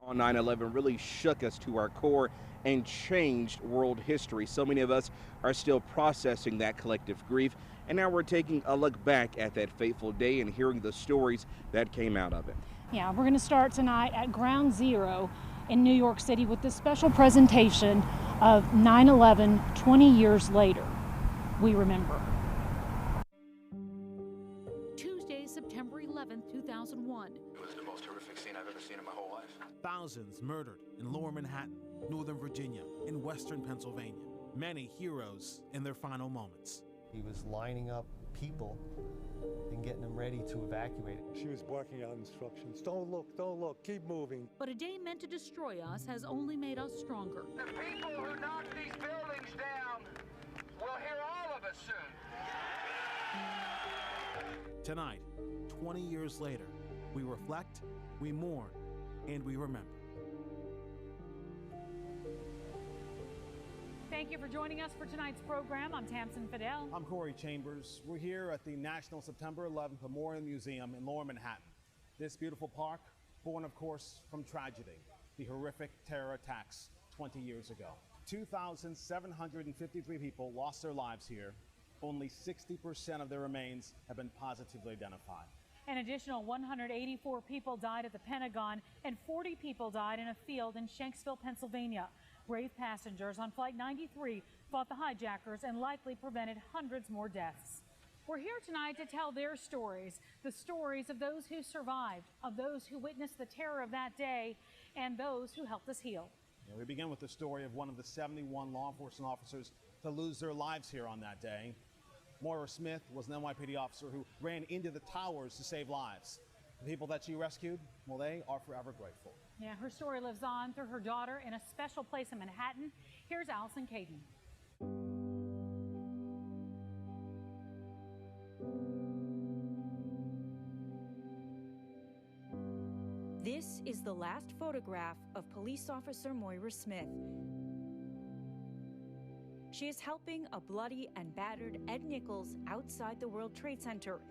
On 9/11 really shook us to our core and changed world history. So many of us are still processing that collective grief, and now we're taking a look back at that fateful day and hearing the stories that came out of it. Yeah, we're going to start tonight at Ground Zero in New York City with this special presentation of 9/11 20 years later. We remember. Tuesday, September 11th, 2001. It was the most horrific scene I've ever seen in my whole life. Thousands murdered in Lower Manhattan, Northern Virginia, in Western Pennsylvania. Many heroes in their final moments. He was lining up people and getting them ready to evacuate. She was barking out instructions. Don't look, keep moving. But a day meant to destroy us has only made us stronger. The people who knocked these buildings down will hear all of us soon. Tonight, 20 years later, we reflect, we mourn, and we remember. Thank you for joining us for tonight's program. I'm Tamsin Fidel. I'm Corey Chambers. We're here at the National September 11th Memorial Museum in Lower Manhattan. This beautiful park, born, of course, from tragedy, the horrific terror attacks 20 years ago. 2,753 people lost their lives here. Only 60% of their remains have been positively identified. An additional 184 people died at the Pentagon, and 40 people died in a field in Shanksville, Pennsylvania. Brave passengers on Flight 93 fought the hijackers and likely prevented hundreds more deaths. We're here tonight to tell their stories, the stories of those who survived, of those who witnessed the terror of that day, and those who helped us heal. We begin with the story of one of the 71 law enforcement officers to lose their lives here on that day. Moira Smith was an NYPD officer who ran into the towers to save lives. The people that she rescued, well, they are forever grateful. Yeah, her story lives on through her daughter in a special place in Manhattan. Here's Allison Caden. This is the last photograph of police officer Moira Smith. She is helping a bloody and battered Ed Nichols outside the World Trade Center.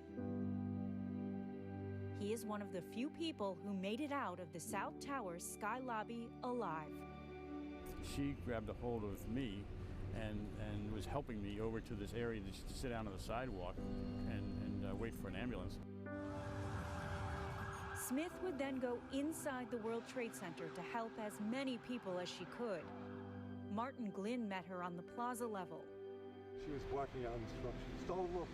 He is one of the few people who made it out of the South Tower's sky lobby alive. She grabbed a hold of me and was helping me over to this area to sit down on the sidewalk and wait for an ambulance. Smith would then go inside the World Trade Center to help as many people as she could. Martin Glynn met her on the plaza level. She was barking out instructions.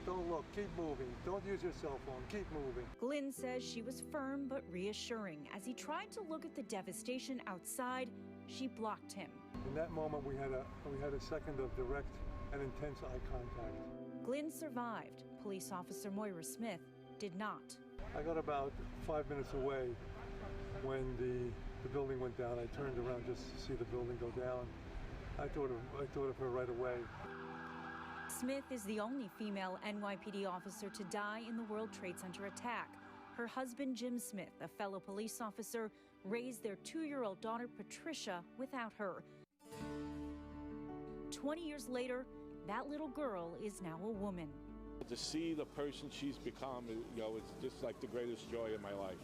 Don't look, keep moving. Don't use your cell phone, keep moving. Glynn says she was firm but reassuring. As he tried to look at the devastation outside, she blocked him. In that moment, we had a second of direct and intense eye contact. Glynn survived. Police officer Moira Smith did not. I got about 5 minutes away when the building went down. I turned around just to see the building go down. I thought of her right away. Smith is the only female NYPD officer to die in the World Trade Center attack. Her husband, Jim Smith, a fellow police officer, raised their 2-year-old daughter, Patricia, without her. 20 years later, that little girl is now a woman. To see the person she's become, it's just like the greatest joy in my life.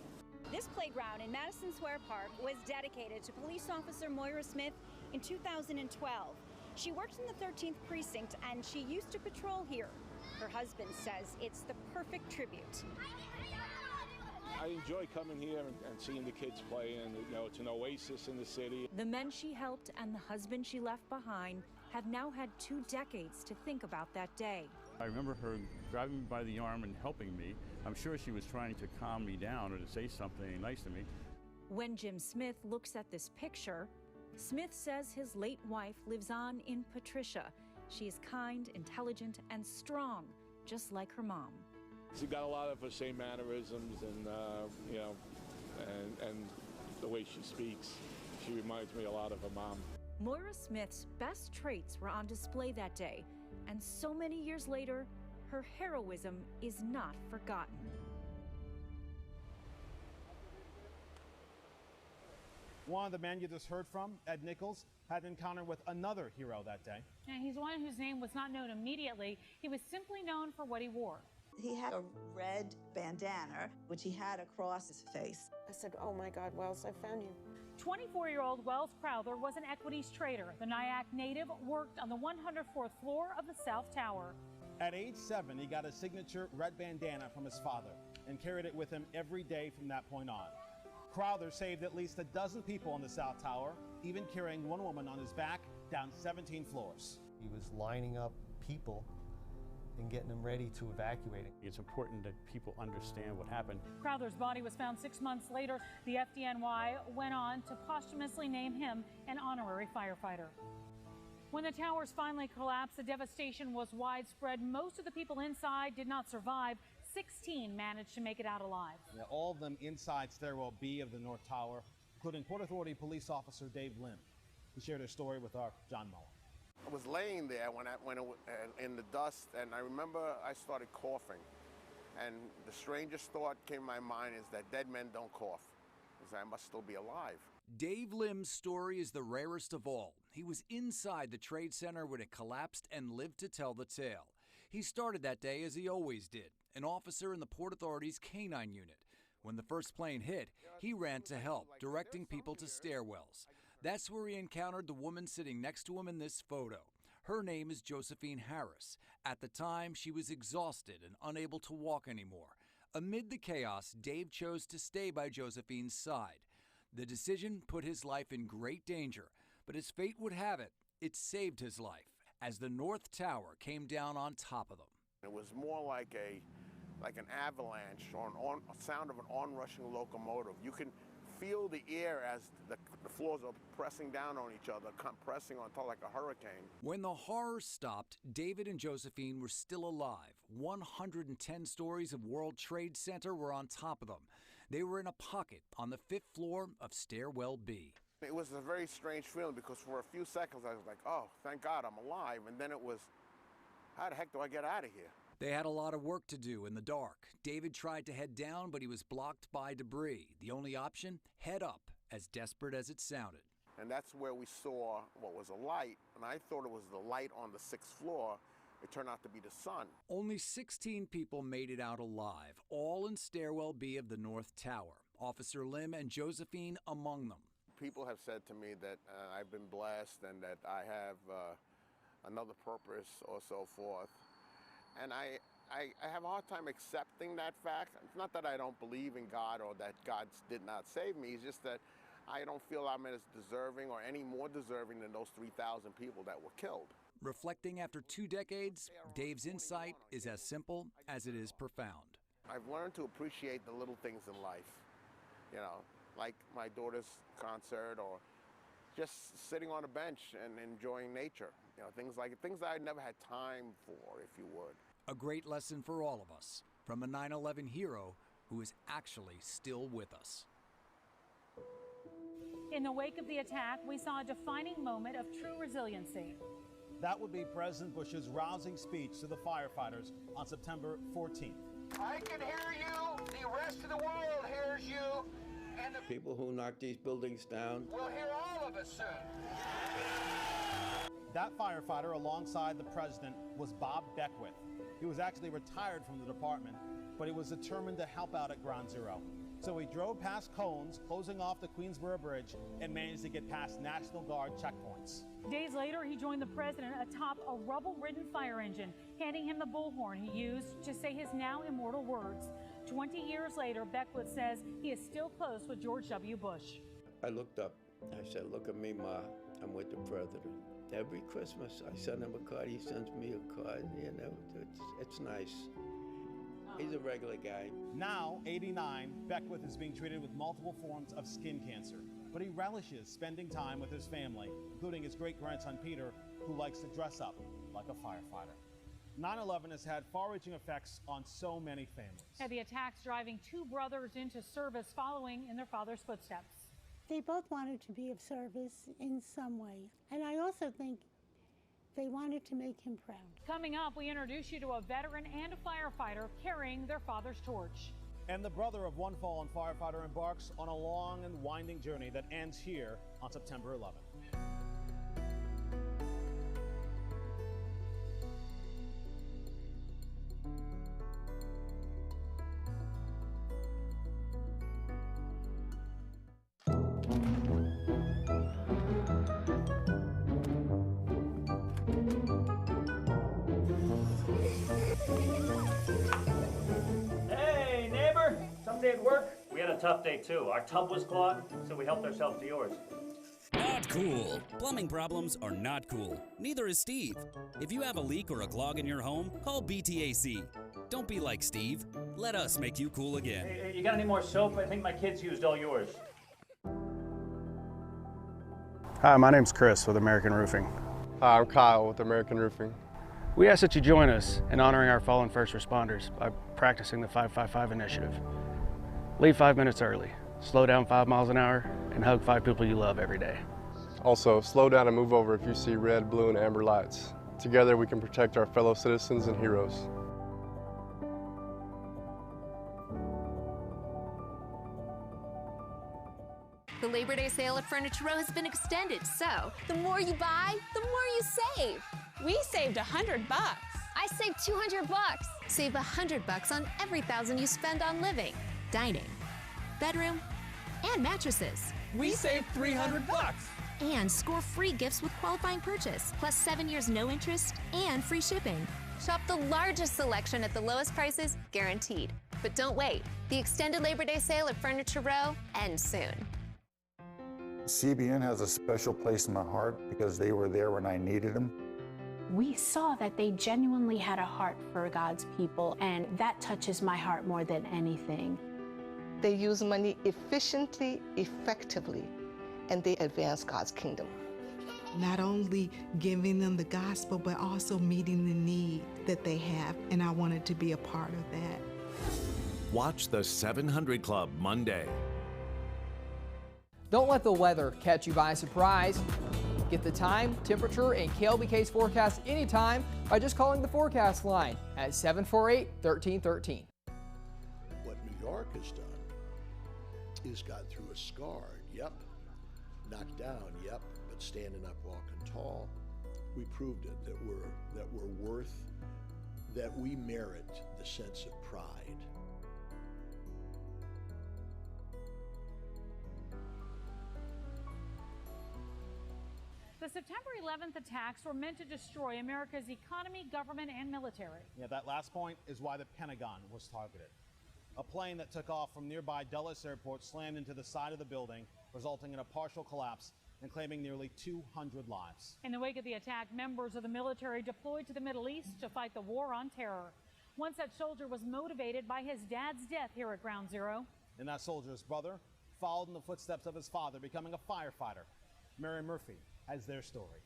This playground in Madison Square Park was dedicated to police officer Moira Smith in 2012. She worked in the 13th precinct and she used to patrol here. Her husband says it's the perfect tribute. I enjoy coming here and seeing the kids play, and it's an oasis in the city. The men she helped and the husband she left behind have now had 2 decades to think about that day. I remember her grabbing me by the arm and helping me. I'm sure she was trying to calm me down or to say something nice to me. When Jim Smith looks at this picture, Smith says his late wife lives on in Patricia. She is kind, intelligent, and strong, just like her mom. She's got a lot of the same mannerisms and the way she speaks. She reminds me a lot of her mom. Moira Smith's best traits were on display that day, and so many years later, her heroism is not forgotten. One of the men you just heard from, Ed Nichols, had an encounter with another hero that day. And he's one whose name was not known immediately. He was simply known for what he wore. He had a red bandana, which he had across his face. I said, "Oh my God, Wells, I found you." 24-year-old Wells Crowther was an equities trader. The Nyack native worked on the 104th floor of the South Tower. At age 7, he got a signature red bandana from his father and carried it with him every day from that point on. Crowther saved at least a dozen people in the South Tower, even carrying one woman on his back down 17 floors. He was lining up people and getting them ready to evacuate. It's important that people understand what happened. Crowther's body was found 6 months later. The FDNY went on to posthumously name him an honorary firefighter. When the towers finally collapsed, the devastation was widespread. Most of the people inside did not survive. 16 managed to make it out alive. Yeah, all of them inside stairwell B of the North Tower, including Port Authority police officer Dave Lim. He shared his story with our John Muller. I was laying there in the dust, and I remember I started coughing. And the strangest thought came to my mind is that dead men don't cough, because I must still be alive. Dave Lim's story is the rarest of all. He was inside the Trade Center when it collapsed and lived to tell the tale. He started that day as he always did, an officer in the Port Authority's K-9 unit. When the first plane hit, he ran to help, directing people to stairwells. That's where he encountered the woman sitting next to him in this photo. Her name is Josephine Harris. At the time, she was exhausted and unable to walk anymore. Amid the chaos, Dave chose to stay by Josephine's side. The decision put his life in great danger, but as fate would have it, it saved his life as the North Tower came down on top of them. It was more like an avalanche or a sound of an onrushing locomotive. You can feel the air as the floors are pressing down on each other, compressing on top like a hurricane. When the horror stopped, David and Josephine were still alive. 110 stories of World Trade Center were on top of them. They were in a pocket on the 5th floor of Stairwell B. It was a very strange feeling because for a few seconds I was like, oh, thank God I'm alive. And then it was, how the heck do I get out of here? They had a lot of work to do in the dark. David tried to head down, but he was blocked by debris. The only option, head up, as desperate as it sounded. And that's where we saw what was a light, and I thought it was the light on the 6th floor. It turned out to be the sun. Only 16 people made it out alive, all in Stairwell B of the North Tower. Officer Lim and Josephine among them. People have said to me that I've been blessed and that I have another purpose or so forth. And I have a hard time accepting that fact. It's not that I don't believe in God or that God did not save me. It's just that I don't feel I'm as deserving or any more deserving than those 3,000 people that were killed. Reflecting after 2 decades, Dave's insight is as simple as it is profound. I've learned to appreciate the little things in life, you know, like my daughter's concert or just sitting on a bench and enjoying nature. You know, things that I never had time for, if you would. A great lesson for all of us from a 9/11 hero who is actually still with us. In the wake of the attack, we saw a defining moment of true resiliency. That would be President Bush's rousing speech to the firefighters on September 14th. I can hear you. The rest of the world hears you. And the people who knocked these buildings down will hear all of us soon. That firefighter alongside the president was Bob Beckwith. He was actually retired from the department, but he was determined to help out at Ground Zero. So he drove past cones, closing off the Queensboro Bridge, and managed to get past National Guard checkpoints. Days later, he joined the president atop a rubble-ridden fire engine, handing him the bullhorn he used to say his now immortal words. 20 years later, Beckwith says he is still close with George W. Bush. I looked up. I said, look at me, Ma. I'm with the president. Every Christmas, I send him a card. He sends me a card. You know, it's nice. He's a regular guy. Now, 89, Beckwith is being treated with multiple forms of skin cancer. But he relishes spending time with his family, including his great-grandson Peter, who likes to dress up like a firefighter. 9/11 has had far-reaching effects on so many families. And the attacks driving 2 brothers into service following in their father's footsteps. They both wanted to be of service in some way. And I also think they wanted to make him proud. Coming up, we introduce you to a veteran and a firefighter carrying their father's torch. And the brother of one fallen firefighter embarks on a long and winding journey that ends here on September 11th. Hey, neighbor. Tough day at work? We had a tough day, too. Our tub was clogged, so we helped ourselves to yours. Not cool. Plumbing problems are not cool. Neither is Steve. If you have a leak or a clog in your home, call BTAC. Don't be like Steve. Let us make you cool again. Hey, you got any more soap? I think my kids used all yours. Hi, my name's Chris with American Roofing. Hi, I'm Kyle with American Roofing. We ask that you join us in honoring our fallen first responders by practicing the 555 initiative. Leave 5 minutes early, slow down 5 miles an hour, and hug 5 people you love every day. Also, slow down and move over if you see red, blue, and amber lights. Together we can protect our fellow citizens and heroes. The Labor Day sale at Furniture Row has been extended, so the more you buy, the more you save. We saved $100. I saved $200. Save $100 on every $1,000 you spend on living, dining, bedroom, and mattresses. We saved $300. And score free gifts with qualifying purchase, plus 7 years no interest and free shipping. Shop the largest selection at the lowest prices, guaranteed. But don't wait. The extended Labor Day sale at Furniture Row ends soon. CBN has a special place in my heart because they were there when I needed them. We saw that they genuinely had a heart for God's people, and that touches my heart more than anything. They use money efficiently, effectively, and they advance God's kingdom. Not only giving them the gospel, but also meeting the need that they have, and I wanted to be a part of that. Watch the 700 Club Monday. Don't let the weather catch you by surprise. Get the time, temperature, and KLBK's forecast anytime by just calling the forecast line at 748-1313. What New York has done is got through a scarred, yep, knocked down, yep, but standing up, walking tall. We proved it, that we're worth, that we merit the sense of pride. The September 11th attacks were meant to destroy America's economy, government, and military. Yeah, that last point is why the Pentagon was targeted. A plane that took off from nearby Dulles Airport slammed into the side of the building, resulting in a partial collapse and claiming nearly 200 lives. In the wake of the attack, members of the military deployed to the Middle East to fight the war on terror. One such soldier was motivated by his dad's death here at Ground Zero. And that soldier's brother followed in the footsteps of his father, becoming a firefighter. Moira Murphy has their story.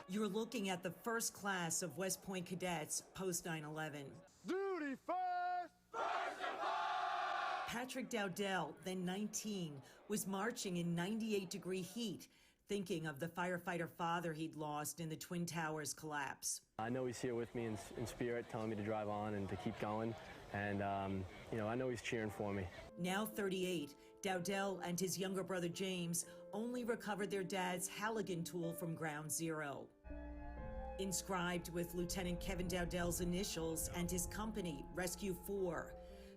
You're looking at the first class of West Point cadets post 9/11. Duty first! First of all! Patrick Dowdell, then 19, was marching in 98-degree heat, thinking of the firefighter father he'd lost in the Twin Towers collapse. I know he's here with me in spirit, telling me to drive on and to keep going. And, I know he's cheering for me. Now 38, Dowdell and his younger brother James only recovered their dad's Halligan tool from Ground Zero. Inscribed with Lieutenant Kevin Dowdell's initials and his company, Rescue 4,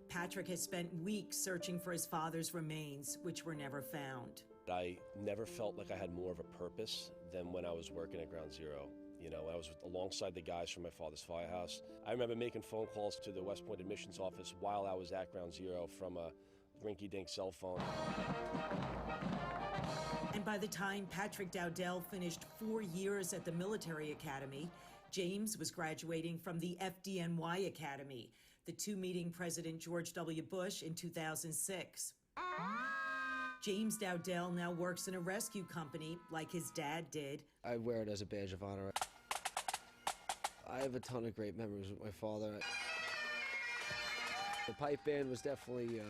Patrick has spent weeks searching for his father's remains, which were never found. I never felt like I had more of a purpose than when I was working at Ground Zero. I was alongside the guys from my father's firehouse. I remember making phone calls to the West Point admissions office while I was at Ground Zero from a rinky-dink cell phone. And by the time Patrick Dowdell finished 4 years at the military academy, James was graduating from the FDNY Academy, the two meeting President George W. Bush in 2006. James Dowdell now works in a rescue company like his dad did. I wear it as a badge of honor. I have a ton of great memories with my father. The pipe band was definitely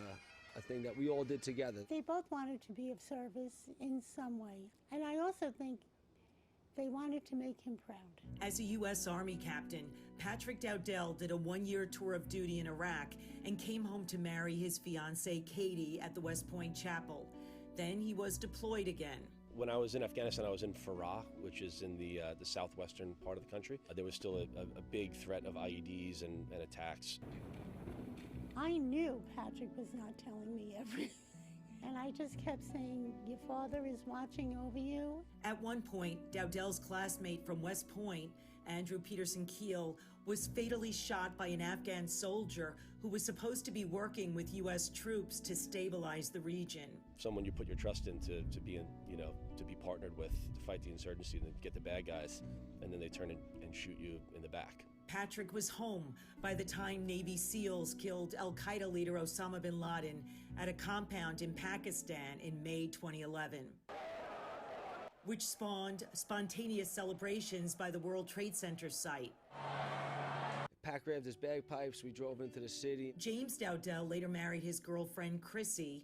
a thing that we all did together. They both wanted to be of service in some way, and I also think they wanted to make him proud. As a U.S. Army captain, Patrick Dowdell did a one-year tour of duty in Iraq and came home to marry his fiancée Katie at the West Point Chapel. Then he was deployed again. When I was in Afghanistan, I was in Farah, which is in the southwestern part of the country. There was still a big threat of IEDs and attacks. I knew Patrick was not telling me everything. And I just kept saying, your father is watching over you. At one point, Dowdell's classmate from West Point Andrew Peterson Keel, was fatally shot by an Afghan soldier who was supposed to be working with U.S. troops to stabilize the region. Someone you put your trust in to be to be partnered with to fight the insurgency and get the bad guys, and then they turn and shoot you in the back. Patrick was home by the time Navy SEALs killed al-Qaeda leader Osama bin Laden at a compound in Pakistan in May 2011, which spawned spontaneous celebrations by the World Trade Center site. Pat grabbed his bagpipes, we drove into the city. James Dowdell later married his girlfriend, Chrissy.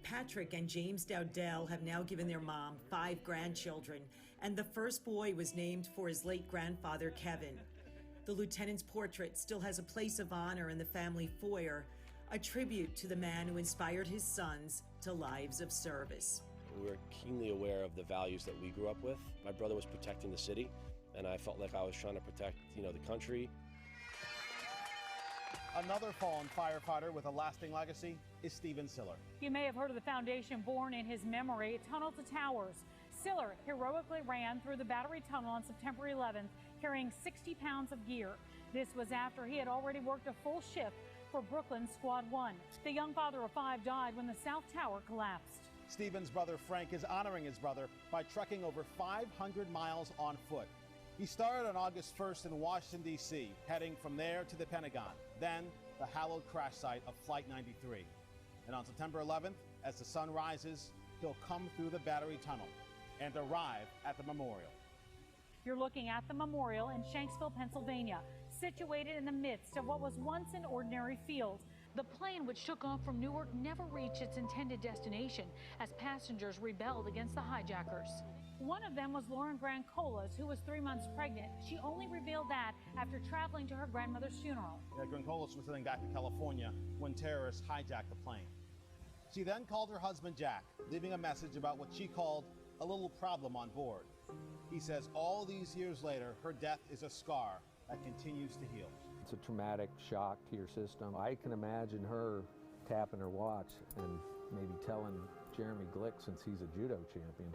Patrick and James Dowdell have now given their mom 5 grandchildren, and the first boy was named for his late grandfather, Kevin. The lieutenant's portrait still has a place of honor in the family foyer, a tribute to the man who inspired his sons to lives of service. We were keenly aware of the values that we grew up with. My brother was protecting the city, and I felt like I was trying to protect, the country. Another fallen firefighter with a lasting legacy is Stephen Siller. You may have heard of the foundation born in his memory, Tunnel to Towers. Siller heroically ran through the Battery Tunnel on September 11th, carrying 60 pounds of gear. This was after he had already worked a full shift for Brooklyn Squad 1. The young father of 5 died when the South Tower collapsed. Stephen's brother Frank is honoring his brother by trekking over 500 miles on foot. He started on August 1st in Washington, D.C., heading from there to the Pentagon, then the hallowed crash site of Flight 93. And on September 11th, as the sun rises, he'll come through the Battery Tunnel and arrive at the memorial. You're looking at the memorial in Shanksville, Pennsylvania, situated in the midst of what was once an ordinary field. The plane which took off from Newark never reached its intended destination as passengers rebelled against the hijackers. One of them was Lauren Grancolas, who was 3 months pregnant. She only revealed that after traveling to her grandmother's funeral. Grancolas was heading back to California when terrorists hijacked the plane. She then called her husband Jack, leaving a message about what she called a little problem on board. He says all these years later, her death is a scar that continues to heal. It's a traumatic shock to your system. I can imagine her tapping her watch and maybe telling Jeremy Glick, since he's a judo champion,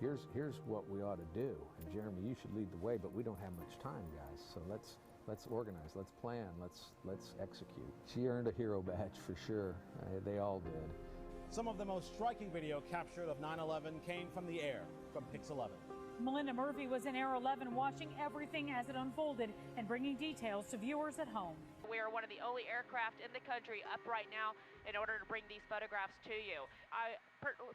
here's what we ought to do. And Jeremy, you should lead the way, but we don't have much time, guys. So let's organize, let's plan, let's execute. She earned a hero badge for sure. They all did. Some of the most striking video captured of 9/11 came from the air, from Pix 11. Melinda Murphy was in Air 11 watching everything as it unfolded and bringing details to viewers at home. We are one of the only aircraft in the country up right now in order to bring these photographs to you. I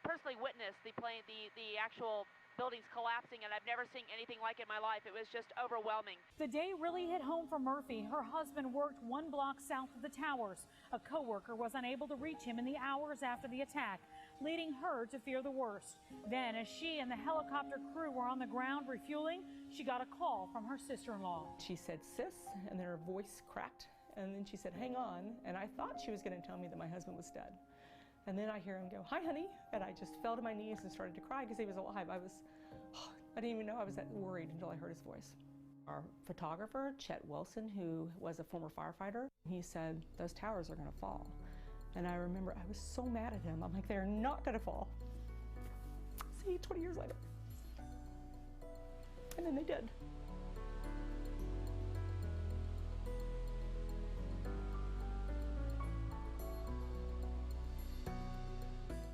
personally witnessed the actual buildings collapsing, and I've never seen anything like it in my life. It was just overwhelming. The day really hit home for Murphy. Her husband worked 1 block south of the towers. A coworker was unable to reach him in the hours after the attack, leading her to fear the worst. Then, as she and the helicopter crew were on the ground refueling, she got a call from her sister-in-law. She said, "Sis," and then her voice cracked, and then she said, "Hang on," and I thought she was going to tell me that my husband was dead. And then I hear him go, "Hi, honey," and I just fell to my knees and started to cry because he was alive. I didn't even know I was that worried until I heard his voice. Our photographer, Chet Wilson, who was a former firefighter, he said, "Those towers are going to fall." And I remember I was so mad at him. I'm like, "They're not going to fall." See, 20 years later. And then they did.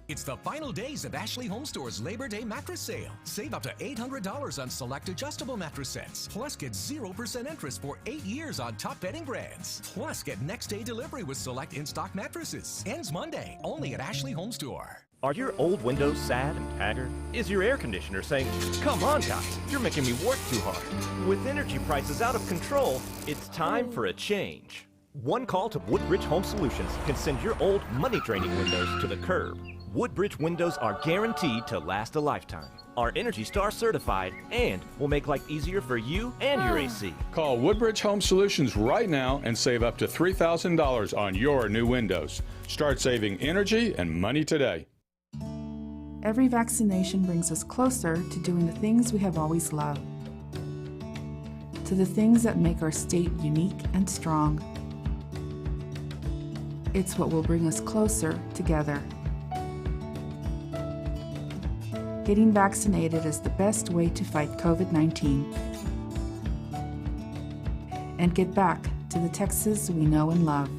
It's the final days of Ashley Home Store's Labor Day mattress sale. Save up to $800 on select adjustable mattress sets. Plus, get 0% interest for 8 years on top bedding brands. Plus, get next day delivery with select in-stock mattresses. Ends Monday, only at Ashley Home Store. Are your old windows sad and haggard? Is your air conditioner saying, "Come on guys, you're making me work too hard"? With energy prices out of control, it's time for a change. One call to Woodbridge Home Solutions can send your old money-draining windows to the curb. Woodbridge windows are guaranteed to last a lifetime, are Energy Star certified, and will make life easier for you and your AC. Call Woodbridge Home Solutions right now and save up to $3,000 on your new windows. Start saving energy and money today. Every vaccination brings us closer to doing the things we have always loved, to the things that make our state unique and strong. It's what will bring us closer together. Getting vaccinated is the best way to fight COVID-19. and get back to the Texas we know and love.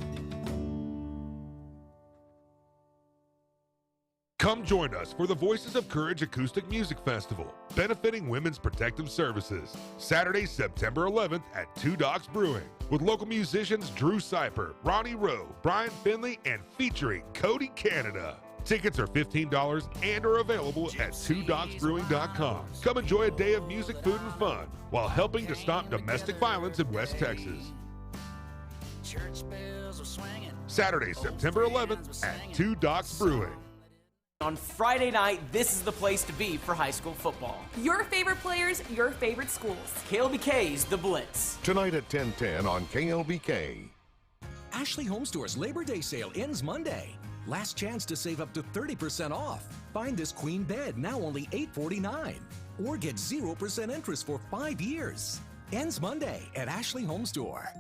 Come join us for the Voices of Courage Acoustic Music Festival, benefiting Women's Protective Services, Saturday, September 11th at Two Docks Brewing, with local musicians Drew Seiper, Ronnie Rowe, Brian Finley, and featuring Cody Canada. Tickets are $15 and are available at twodocksbrewing.com. Come enjoy a day of music, food, and fun while helping to stop domestic violence in West Texas. Saturday, September 11th at Two Docks Brewing. On Friday night, this is the place to be for high school football. Your favorite players, your favorite schools. KLBK's The Blitz. Tonight at 10:10 on KLBK. Ashley Home Store's Labor Day sale ends Monday. Last chance to save up to 30% off. Find this queen bed now only $849. Or get 0% interest for 5 years. Ends Monday at Ashley Home Store.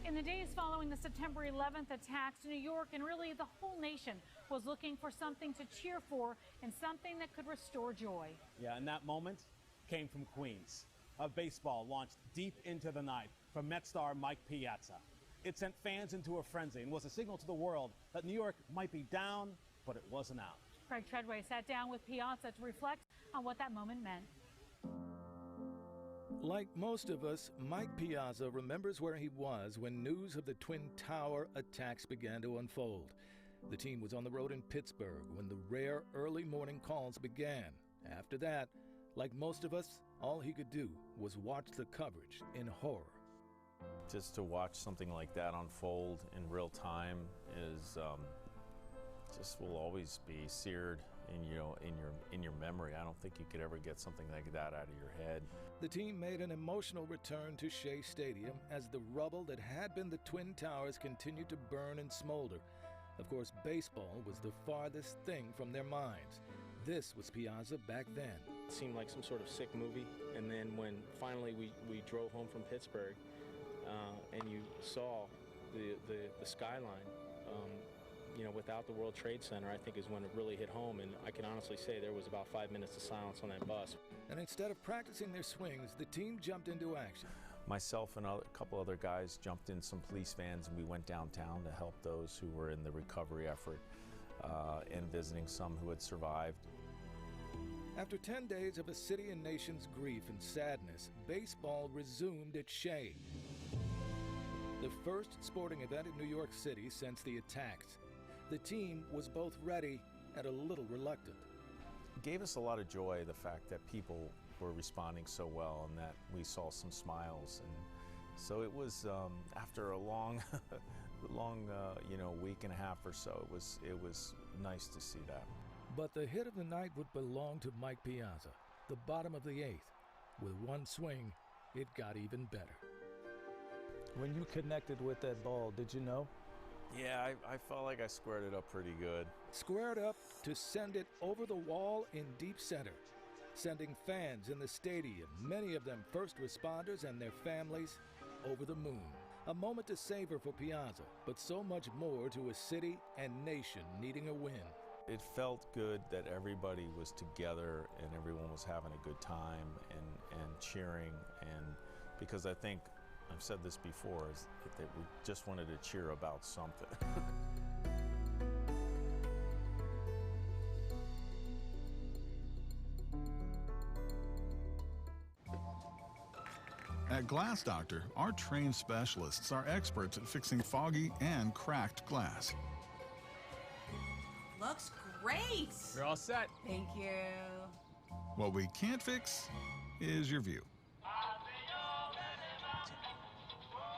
In the days following the September 11th attacks, New York and really the whole nation was looking for something to cheer for and something that could restore joy. Yeah, and that moment came from Queens. A baseball launched deep into the night from Met star Mike Piazza. It sent fans into a frenzy and was a signal to the world that New York might be down, but it wasn't out. Craig Treadway sat down with Piazza to reflect on what that moment meant. Like most of us, Mike Piazza remembers where he was when news of the Twin Tower attacks began to unfold. The team was on the road in Pittsburgh when the rare early morning calls began. After that, like most of us, all he could do was watch the coverage in horror. Just to watch something like that unfold in real time is just will always be seared in your memory. I don't think you could ever get something like that out of your head. The team made an emotional return to Shea Stadium as the rubble that had been the Twin Towers continued to burn and smolder. Of course, baseball was the farthest thing from their minds. This was Piazza back then. It seemed like some sort of sick movie, and then when finally we drove home from Pittsburgh and you saw the skyline, without the World Trade Center, I think is when it really hit home, and I can honestly say there was about 5 minutes of silence on that bus. And instead of practicing their swings, the team jumped into action. Myself and a couple other guys jumped in some police vans, and we went downtown to help those who were in the recovery effort and visiting some who had survived. After 10 days of a city and nation's grief and sadness, baseball resumed at Shea. The first sporting event in New York City since the attacks. The team was both ready and a little reluctant. It gave us a lot of joy, the fact that people were responding so well and that we saw some smiles. And so it was, after a long week and a half or so, it was nice to see that. But the hit of the night would belong to Mike Piazza, the bottom of the eighth. With one swing, it got even better. When you connected with that ball, did you know? Yeah, I felt like I squared it up pretty good. Squared up to send it over the wall in deep center, sending fans in the stadium, many of them first responders and their families, over the moon. A moment to savor for Piazza, but so much more to a city and nation needing a win. It felt good that everybody was together and everyone was having a good time and cheering, and because I think, I've said this before, is that we just wanted to cheer about something. At Glass Doctor, our trained specialists are experts at fixing foggy and cracked glass. Looks great. You're all set. Thank you. What we can't fix is your view.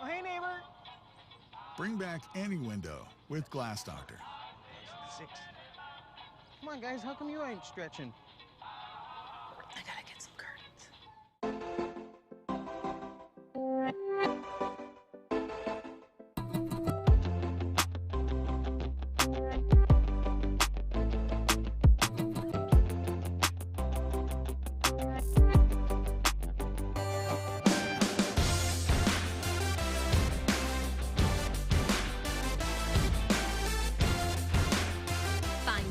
Oh, hey, neighbor. Bring back any window with Glass Doctor. 6. Come on, guys. How come you ain't stretching? I gotta get some curtains.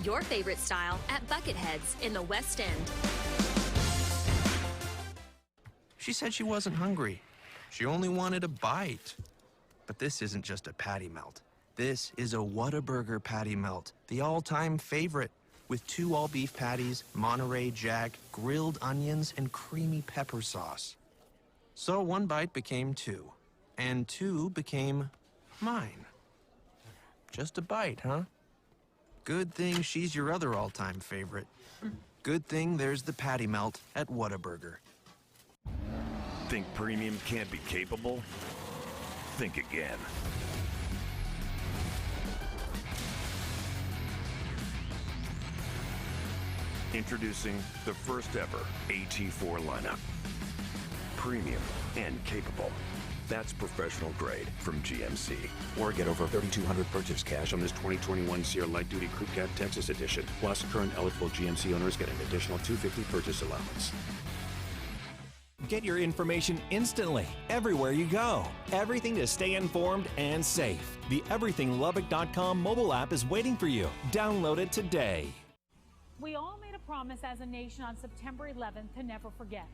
Your favorite style at Bucketheads in the West End. She said she wasn't hungry. She only wanted a bite. But this isn't just a patty melt. This is a Whataburger patty melt, the all-time favorite, with 2 all-beef patties, Monterey Jack, grilled onions, and creamy pepper sauce. So 1 bite became 2, and 2 became mine. Just a bite, huh? Good thing she's your other all-time favorite. Good thing there's the patty melt at Whataburger. Think premium can't be capable? Think again. Introducing the first ever AT4 lineup. Premium and capable. That's professional grade from GMC. Or get over $3,200 purchase cash on this 2021 Sierra Light Duty Crew Cab Texas Edition. Plus, current eligible GMC owners get an additional $250 purchase allowance. Get your information instantly, everywhere you go. Everything to stay informed and safe. The EverythingLubbock.com mobile app is waiting for you. Download it today. We all made a promise as a nation on September 11th to never forget.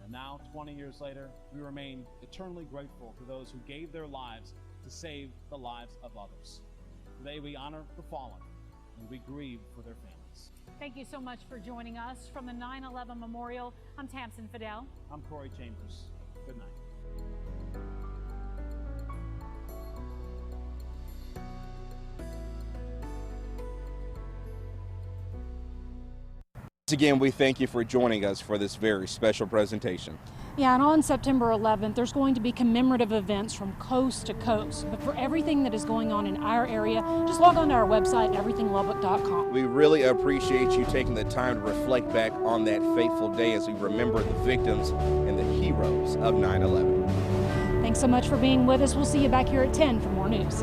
And now, 20 years later, we remain eternally grateful to those who gave their lives to save the lives of others. Today, we honor the fallen and we grieve for their families. Thank you so much for joining us. From the 9/11 Memorial, I'm Tamsin Fidel. I'm Corey Chambers. Good night. Once again, we thank you for joining us for this very special presentation. Yeah, and on September 11th, there's going to be commemorative events from coast to coast. But for everything that is going on in our area, just log on to our website, everythinglubbock.com. We really appreciate you taking the time to reflect back on that fateful day as we remember the victims and the heroes of 9/11. Thanks so much for being with us. We'll see you back here at 10 for more news.